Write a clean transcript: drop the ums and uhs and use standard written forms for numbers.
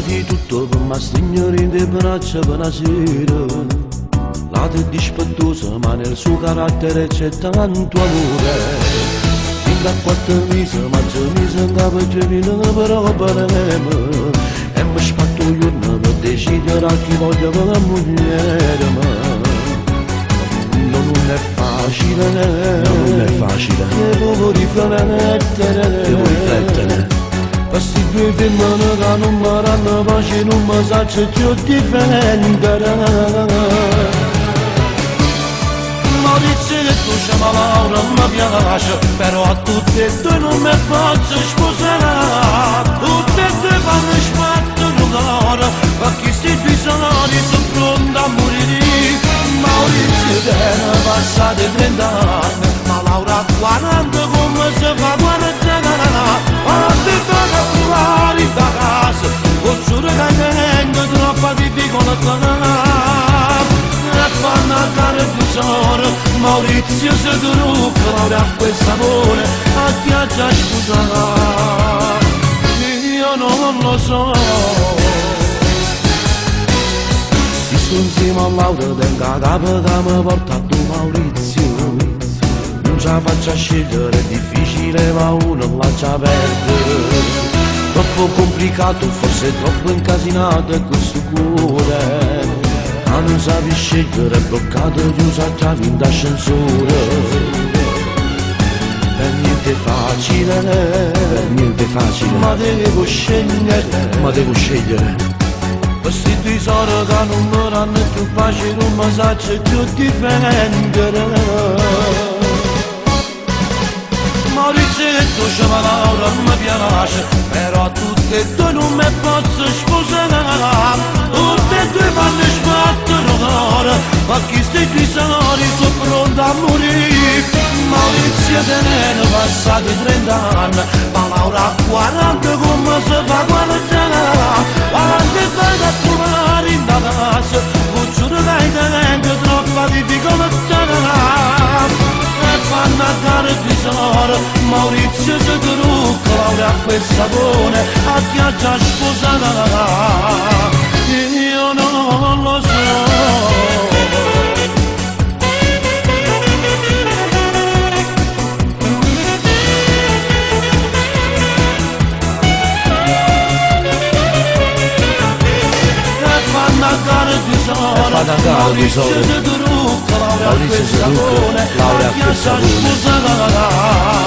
di tutto per ma signorina di braccia per una sera. La è dispettosa ma nel suo carattere c'è tanto amore. Fin da 4 mesi mise in capo e viene però per me. E mi spatto io per decidere a chi voglio per la moglie mia. Non è facile, non è facile, devo riflettere. Questi due femmine che non mi danno pace, non mi saccio più difendere. Maurizio che tu chiama Laura mi piace, però a tutte e due non mi posso sposare. Tutte e due fanno spatto l'ora, ma chi si bisogni sono pronti a morire. Maurizio viene passati 30 anni, ma Laura a 40 come si fa 40 anni. Quando torna fuori da casa, con giuro che tengo troppa difficoltà. E fanno andare tesoro, Maurizio si trucca, Laura a questo amore, a chi ha già sposato. Io non lo so. Insieme a Laura tengo a capo che mi porta a tu Maurizio. Non ce la faccio scegliere, è difficile ma uno la già perde. Troppo complicato, forse troppo incasinato questo cuore. Ma non sapi scegliere, è bloccato, chiuso a chiave in ascensore. Per niente facile, ma devo scegliere. Questi tesori che non mi danno più pace, non mi saccio più difendere. Maurizio che tu chiama Laura mi piace, però tutte e due non mi posso sposare. Tutte e due fanno sbattere l'ora, ma chi sti tesori sono pronti a morire. Maurizio tenere passati 30 anni, ma Laura a 40 come si fa 40 anni. Quando vai da trovare in casa, non giuro che tengo troppa difficoltà. E fanno andare tesoro, Maurizio si trucca, Laura a quel sapone, a chi ha già sposata. Io non lo so. Maurizio si trucca, Laura a quel sapone, a chi ha già sposata.